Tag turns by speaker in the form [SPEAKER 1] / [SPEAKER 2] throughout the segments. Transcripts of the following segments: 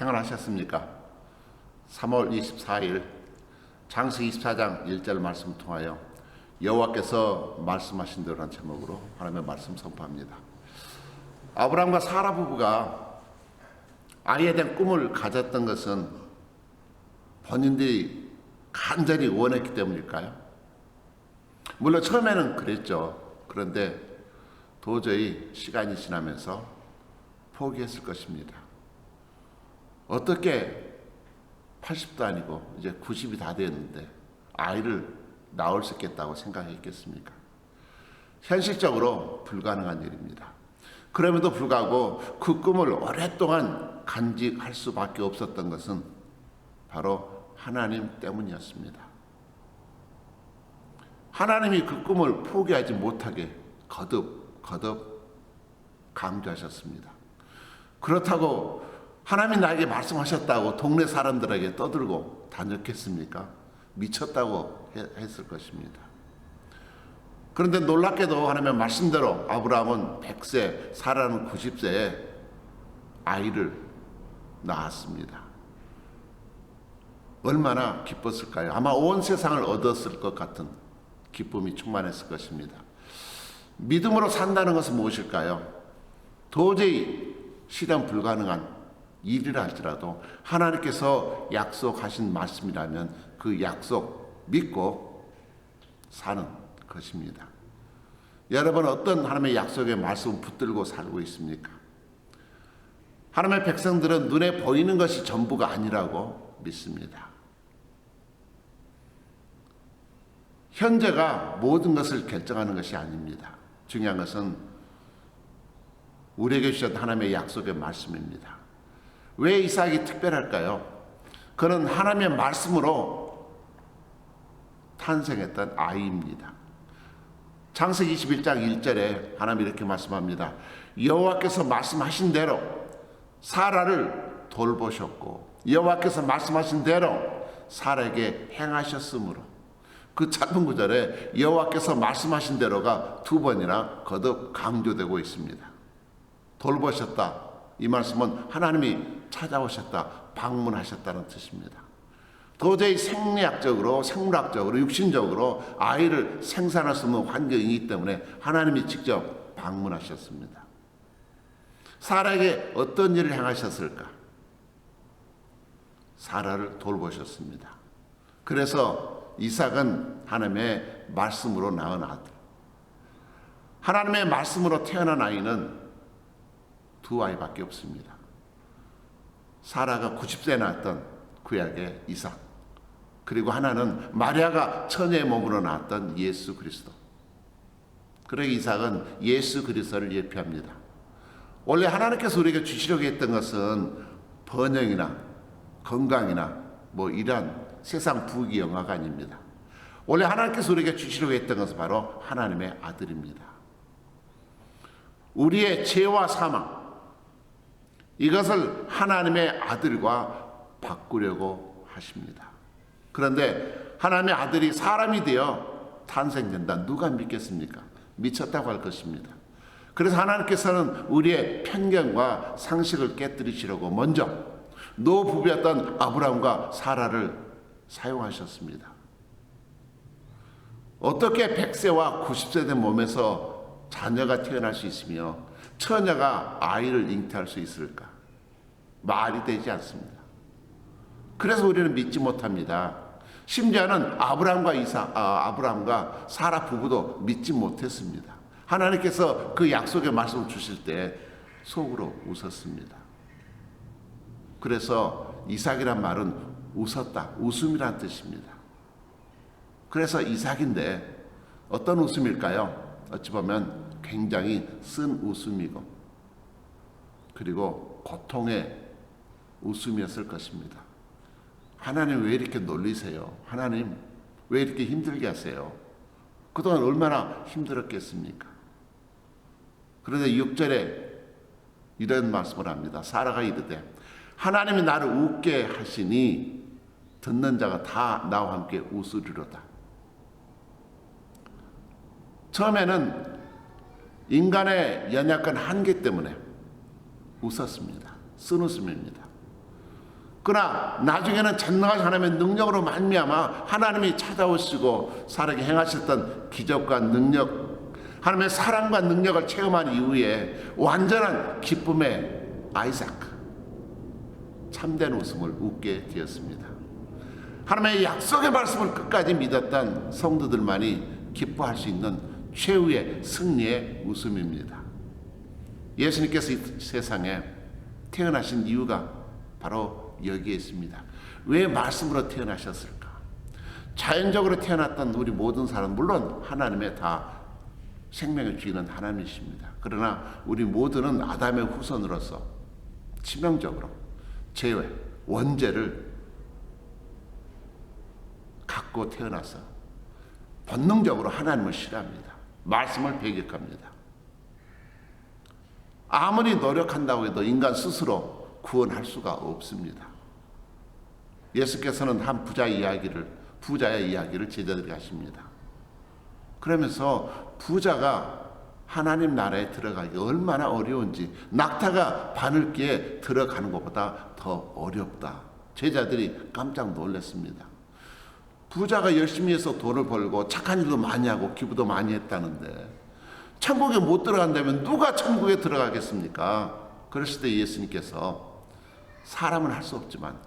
[SPEAKER 1] 평안하셨습니까? 3월 24일 창세기 24장 1절 말씀을 통하여 여호와께서 말씀하신 대로라는 제목으로 하나님의 말씀 선포합니다. 아브라함과 사라 부부가 아이에 대한 꿈을 가졌던 것은 본인들이 간절히 원했기 때문일까요? 물론 처음에는 그랬죠. 그런데 도저히 시간이 지나면서 포기했을 것입니다. 어떻게 80도 아니고 이제 90이 다 되었는데 아이를 낳을 수 있겠다고 생각했겠습니까? 현실적으로 불가능한 일입니다. 그럼에도 불구하고 그 꿈을 오랫동안 간직할 수밖에 없었던 것은 바로 하나님 때문이었습니다. 하나님이 그 꿈을 포기하지 못하게 거듭 강조하셨습니다. 그렇다고 하나님이 나에게 말씀하셨다고 동네 사람들에게 떠들고 다녔겠습니까? 미쳤다고 했을 것입니다. 그런데 놀랍게도 하나님의 말씀대로 아브라함은 100세, 사라는 90세에 아이를 낳았습니다. 얼마나 기뻤을까요? 아마 온 세상을 얻었을 것 같은 기쁨이 충만했을 것입니다. 믿음으로 산다는 것은 무엇일까요? 도저히 실현 불가능한 일이라 할지라도 하나님께서 약속하신 말씀이라면 그 약속 믿고 사는 것입니다. 여러분 어떤 하나님의 약속의 말씀을 붙들고 살고 있습니까? 하나님의 백성들은 눈에 보이는 것이 전부가 아니라고 믿습니다. 현재가 모든 것을 결정하는 것이 아닙니다. 중요한 것은 우리에게 주신 하나님의 약속의 말씀입니다. 왜 이삭이 특별할까요? 그는 하나님의 말씀으로 탄생했던 아이입니다. 창세기 21장 1절에 하나님이 이렇게 말씀합니다. 여호와께서 말씀하신 대로 사라를 돌보셨고 여호와께서 말씀하신 대로 사라에게 행하셨으므로, 그 짧은 구절에 여호와께서 말씀하신 대로가 두 번이나 거듭 강조되고 있습니다. 돌보셨다. 이 말씀은 하나님이 찾아오셨다, 방문하셨다는 뜻입니다. 도저히 생리학적으로, 생물학적으로, 육신적으로 아이를 생산할 수 없는 환경이기 때문에 하나님이 직접 방문하셨습니다. 사라에게 어떤 일을 행하셨을까? 사라를 돌보셨습니다. 그래서 이삭은 하나님의 말씀으로 낳은 아들. 하나님의 말씀으로 태어난 아이는 두 아이밖에 없습니다. 사라가 90세에 낳았던 구약의 이삭, 그리고 하나는 마리아가 처녀의 몸으로 낳았던 예수 그리스도. 그러기 이삭은 예수 그리스도를 예표합니다. 원래 하나님께서 우리에게 주시려고 했던 것은 번영이나 건강이나 이러한 세상 부귀영화가 아닙니다. 원래 하나님께서 우리에게 주시려고 했던 것은 바로 하나님의 아들입니다. 우리의 죄와 사망, 이것을 하나님의 아들과 바꾸려고 하십니다. 그런데 하나님의 아들이 사람이 되어 탄생된다. 누가 믿겠습니까? 미쳤다고 할 것입니다. 그래서 하나님께서는 우리의 편견과 상식을 깨뜨리시려고 먼저 노부부였던 아브라함과 사라를 사용하셨습니다. 어떻게 100세와 90세 된 몸에서 자녀가 태어날 수 있으며 처녀가 아이를 잉태할 수 있을까? 말이 되지 않습니다. 그래서 우리는 믿지 못합니다. 심지어는 아브라함과 사라 부부도 믿지 못했습니다. 하나님께서 그 약속의 말씀을 주실 때 속으로 웃었습니다. 그래서 이삭이란 말은 웃었다, 웃음이란 뜻입니다. 그래서 이삭인데 어떤 웃음일까요? 어찌 보면 굉장히 쓴 웃음이고, 그리고 고통의 웃음이었을 것입니다. 하나님 왜 이렇게 놀리세요? 하나님 왜 이렇게 힘들게 하세요? 그동안 얼마나 힘들었겠습니까? 그런데 6절에 이런 말씀을 합니다. 사라가 이르되 하나님이 나를 웃게 하시니 듣는 자가 다 나와 함께 웃으리로다. 처음에는 인간의 연약한 한계 때문에 웃었습니다. 쓴웃음입니다. 그러나 나중에는 전능하신 하나님의 능력으로 말미암아 하나님이 찾아오시고 살아게 행하셨던 기적과 능력, 하나님의 사랑과 능력을 체험한 이후에 완전한 기쁨의 아이삭, 참된 웃음을 웃게 되었습니다. 하나님의 약속의 말씀을 끝까지 믿었던 성도들만이 기뻐할 수 있는 최후의 승리의 웃음입니다. 예수님께서 이 세상에 태어나신 이유가 바로 여기에 있습니다. 왜 말씀으로 태어나셨을까? 자연적으로 태어났던 우리 모든 사람, 물론 하나님의 다 생명의 주인은 하나님이십니다. 그러나 우리 모두는 아담의 후손으로서 치명적으로 죄, 원죄를 갖고 태어나서 본능적으로 하나님을 싫어합니다. 말씀을 배격합니다. 아무리 노력한다고 해도 인간 스스로 구원할 수가 없습니다. 예수께서는 한 부자의 이야기를 제자들에게 하십니다. 그러면서 부자가 하나님 나라에 들어가기 얼마나 어려운지, 낙타가 바늘기에 들어가는 것보다 더 어렵다. 제자들이 깜짝 놀랐습니다. 부자가 열심히 해서 돈을 벌고 착한 일도 많이 하고 기부도 많이 했다는데 천국에 못 들어간다면 누가 천국에 들어가겠습니까? 그랬을 때 예수님께서 사람은 할 수 없지만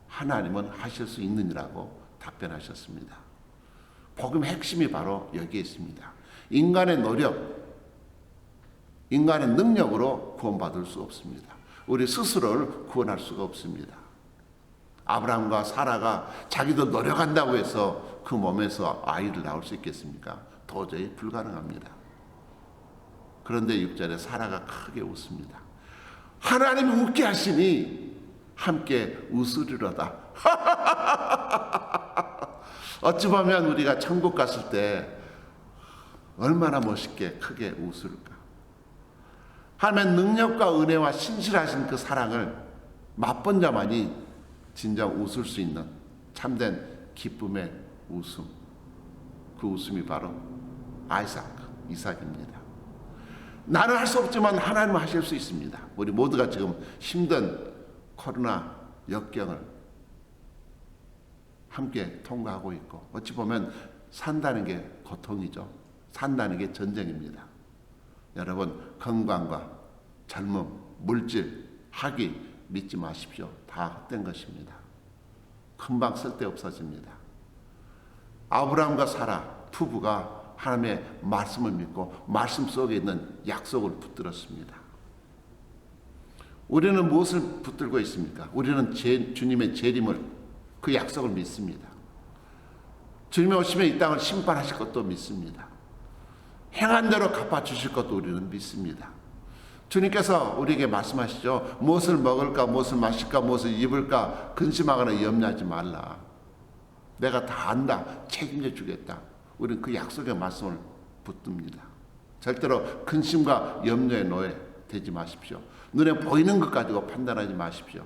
[SPEAKER 1] 하나님은 하실 수 있느니라고 답변하셨습니다. 복음의 핵심이 바로 여기에 있습니다. 인간의 노력, 인간의 능력으로 구원받을 수 없습니다. 우리 스스로를 구원할 수가 없습니다. 아브라함과 사라가 자기도 노력한다고 해서 그 몸에서 아이를 낳을 수 있겠습니까? 도저히 불가능합니다. 그런데 6절에 사라가 크게 웃습니다. 하나님이 웃게 하시니 함께 웃으리로다. 어찌 보면 우리가 천국 갔을 때 얼마나 멋있게 크게 웃을까. 하나님의 능력과 은혜와 신실하신 그 사랑을 맛본 자만이 진정 웃을 수 있는 참된 기쁨의 웃음. 그 웃음이 바로 이삭입니다. 나는 할 수 없지만 하나님은 하실 수 있습니다. 우리 모두가 지금 힘든 코로나 역경을 함께 통과하고 있고, 어찌 보면 산다는 게 고통이죠. 산다는 게 전쟁입니다. 여러분, 건강과 젊음, 물질, 학위 믿지 마십시오. 다 헛된 것입니다. 금방 쓸데없어집니다. 아브라함과 사라 부부가 하나님의 말씀을 믿고 말씀 속에 있는 약속을 붙들었습니다. 우리는 무엇을 붙들고 있습니까? 우리는 주님의 재림을, 그 약속을 믿습니다. 주님이 오시면 이 땅을 심판하실 것도 믿습니다. 행한 대로 갚아주실 것도 우리는 믿습니다. 주님께서 우리에게 말씀하시죠. 무엇을 먹을까, 무엇을 마실까, 무엇을 입을까 근심하거나 염려하지 말라. 내가 다 안다. 책임져 주겠다. 우리는 그 약속의 말씀을 붙듭니다. 절대로 근심과 염려의 노예 되지 마십시오. 눈에 보이는 것 가지고 판단하지 마십시오.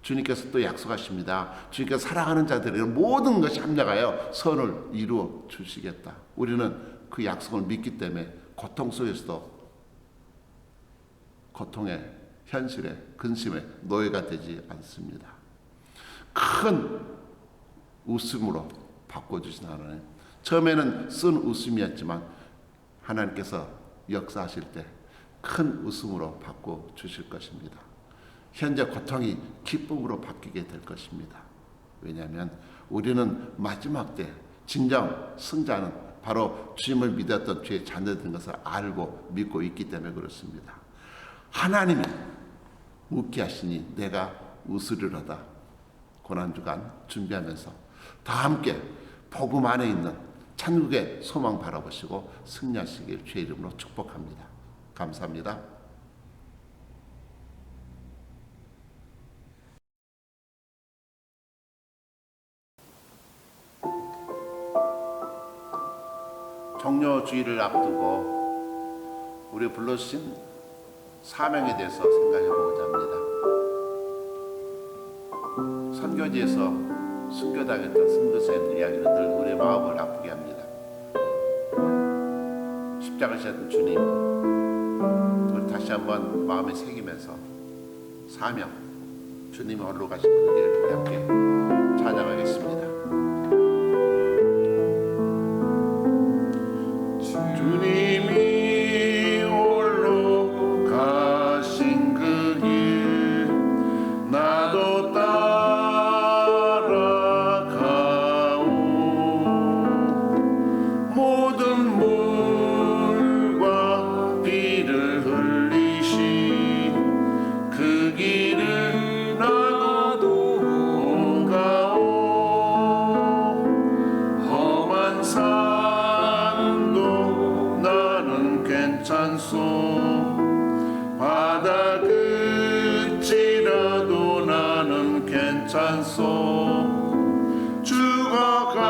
[SPEAKER 1] 주님께서 또 약속하십니다. 주님께서 사랑하는 자들에게 모든 것이 합력하여 선을 이루어 주시겠다. 우리는 그 약속을 믿기 때문에 고통 속에서도 고통의 현실에, 근심의 노예가 되지 않습니다. 큰 웃음으로 바꿔주신 하나님. 처음에는 쓴 웃음이었지만 하나님께서 역사하실 때 큰 웃음으로 바꿔주실 것입니다. 현재 고통이 기쁨으로 바뀌게 될 것입니다. 왜냐하면 우리는 마지막 때 진정 승자는 바로 주님을 믿었던 주의 자녀된 것을 알고 믿고 있기 때문에 그렇습니다. 하나님이 웃게 하시니 내가 웃으리로다. 고난주간 준비하면서 다 함께 복음 안에 있는 천국의 소망 바라보시고 승리하시길 주의 이름으로 축복합니다. 감사합니다. 종료 주일을 앞두고 우리 불러주신 사명에 대해서 생각해 보고자 합니다. 선교지에서 순교당했던 선교사님들 이야기는 늘 우리의 마음을 아프게 합니다. 십자가 지셨던 주님, 우리 다시 한번 마음에 새기면서 사명, 주님이 홀로 가신 그 길을 함께 찬양하겠습니다. 주님이 홀로 가신 그 길 나도 따라가오. 모든 물과 비를 흘리신 그 길을 나도 가오. 험한 산도 나는 괜찮소. 바다 끝이라도 나는 괜찮소. 죽어가는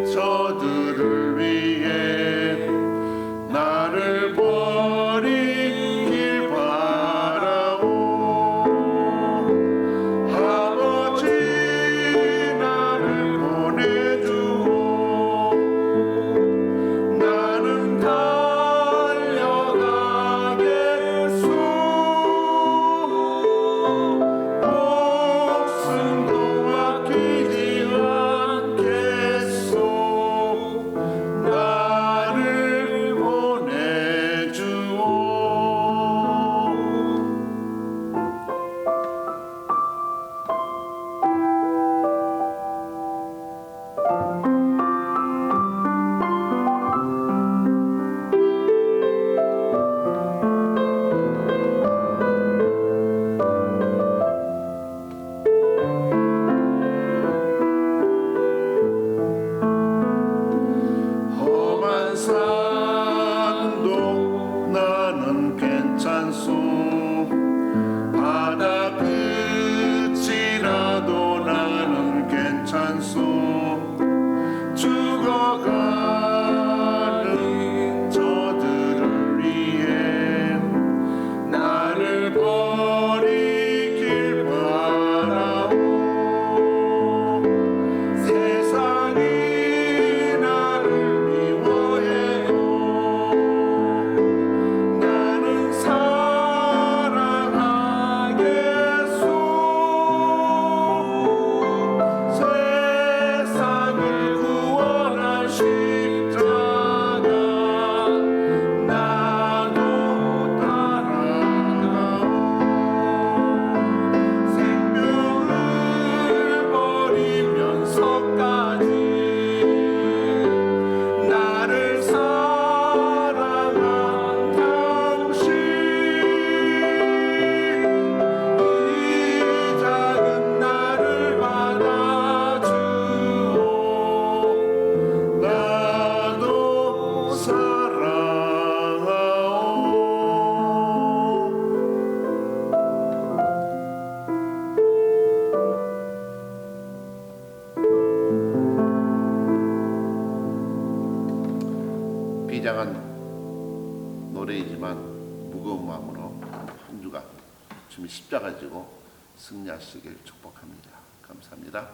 [SPEAKER 1] 저들을 위해 나를 버리길 바라오. 아버지 나를 보내주오. 나는 달려가겠소. 목숨도 아끼지 않겠소. 나를 보내주오. 험한 산도 나는 괜찮소. 바다 끝이라도 나는 괜찮소. 죽어가는 저들을 위해 나를 버리길 바라오. 세상이 나를 미워해도 나는 사랑하겠소. 세상을 구원한 십자가 나도 따라가오. 생명을 버리면서까지 나를 사랑한 당신 이 작은 나를 받아주오. 나도 사랑하오. 비장한 노래이지만 무거운 마음으로 한 주간 주님 십자가 지고 승리하시길 축복합니다. 감사합니다.